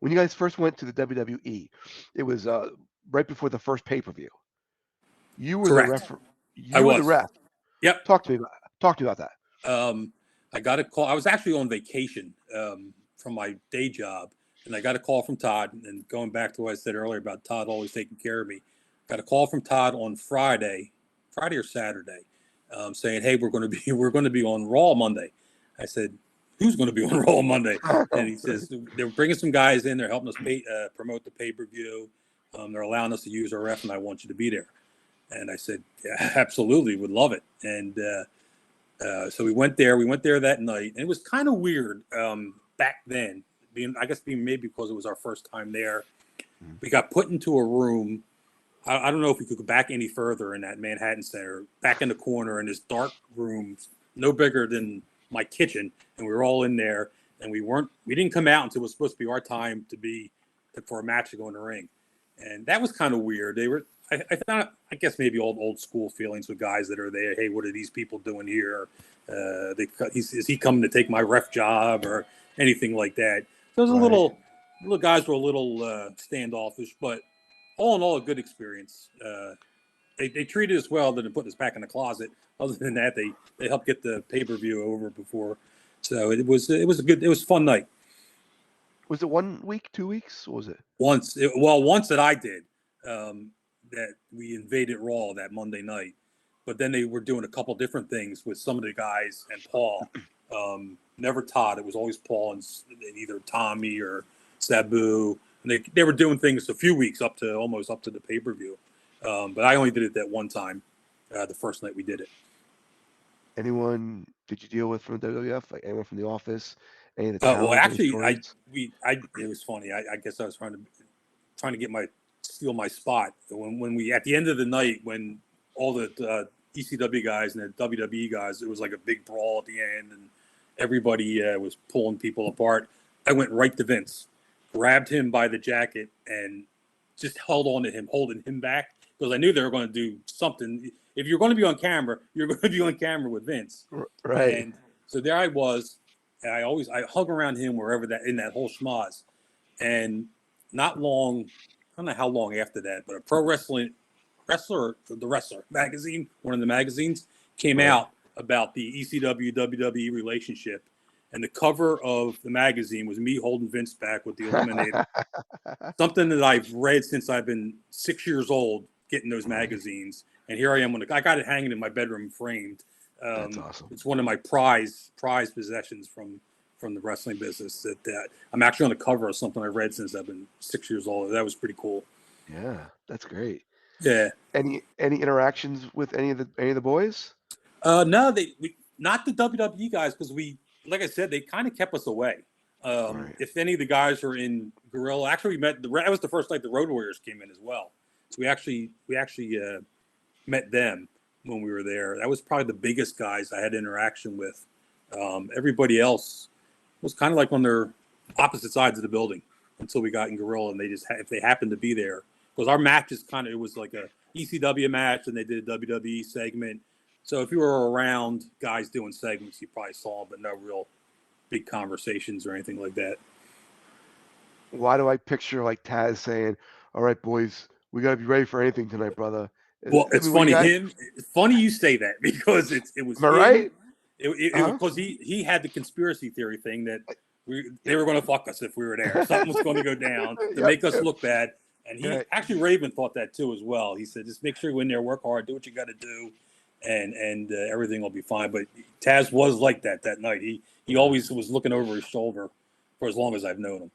when you guys first went to the WWE, it was right before the first pay-per-view. You were Correct. the ref. I You were was. the ref. Yep. Talk to me about that. I got a call. I was actually on vacation from my day job, and I got a call from Todd. And going back to what I said earlier about Todd always taking care of me, got a call from Todd on Friday or Saturday, saying, "Hey, we're going to be on Raw Monday." I said, "Who's going to be on Raw Monday?" And he says they're bringing some guys in. They're helping us promote the pay-per-view. They're allowing us to use our ref, and I want you to be there. And I said, "Yeah, absolutely, would love it." And so we went there. We went there that night, and it was kind of weird back then. Being maybe because it was our first time there. We got put into a room. I don't know if we could go back any further in that Manhattan Center, back in the corner in this dark room, no bigger than my kitchen, and we were all in there. And we didn't come out until it was supposed to be our time for a match to go in the ring, and that was kind of weird. They were. I thought, I guess maybe old school feelings with guys that are there. Hey, what are these people doing here? Is he coming to take my ref job or anything like that? So those little guys were a little standoffish, but all in all, a good experience. They treated us well, then put us back in the closet. Other than that, they helped get the pay-per-view over before. So it was a fun night. Was it 1 week, 2 weeks? What was it? Once that I did. That we invaded Raw that Monday night, but then they were doing a couple different things with some of the guys and Paul. Never Todd. It was always Paul and either Tommy or Sabu. And they were doing things a few weeks almost up to the pay-per-view. But I only did it that one time, the first night we did it. Anyone did you deal with from the WWF? Like anyone from the office? Any of the Well, actually, it was funny. I guess I was trying to steal my spot when we at the end of the night when all the ECW guys and the WWE guys, it was like a big brawl at the end and everybody was pulling people apart. I went right to Vince, grabbed him by the jacket and just held on to him, holding him back because I knew they were going to do something. If you're going to be on camera, you're going to be on camera with Vince, right? And so there I was, and I hung around him wherever in that whole schmoz, and not long. I don't know how long after that, but a Pro Wrestler magazine, one of the magazines, came out about the ECW WWE relationship, and the cover of the magazine was me holding Vince back with the Eliminator. Something that I've read since I've been 6 years old, getting those magazines, and here I am I got it hanging in my bedroom framed. That's awesome. It's one of my prized possessions from the wrestling business that I'm actually on the cover of something I've read since I've been 6 years old. That was pretty cool. Yeah, that's great. Yeah. Any interactions with any of the boys? No, not the WWE guys because like I said, they kind of kept us away. If any of the guys were in Gorilla, actually we met that was the first night the Road Warriors came in as well. So we actually met them when we were there. That was probably the biggest guys I had interaction with. Everybody else was kind of like on their opposite sides of the building until we got in Gorilla, and they just if they happened to be there, because our matches it was like a ECW match, and they did a WWE segment. So if you were around guys doing segments, you probably saw them, but no real big conversations or anything like that. Why do I picture like Taz saying, "All right, boys, we got to be ready for anything tonight, brother"? Well, it's funny. It's funny you say that because it was. Am I right? Because he had the conspiracy theory thing that they were going to fuck us if we were there. Something was going to go down to make us look bad. And actually Raven thought that too as well. He said, just make sure you go in there, work hard, do what you got to do, and everything will be fine. But Taz was like that night. He always was looking over his shoulder for as long as I've known him.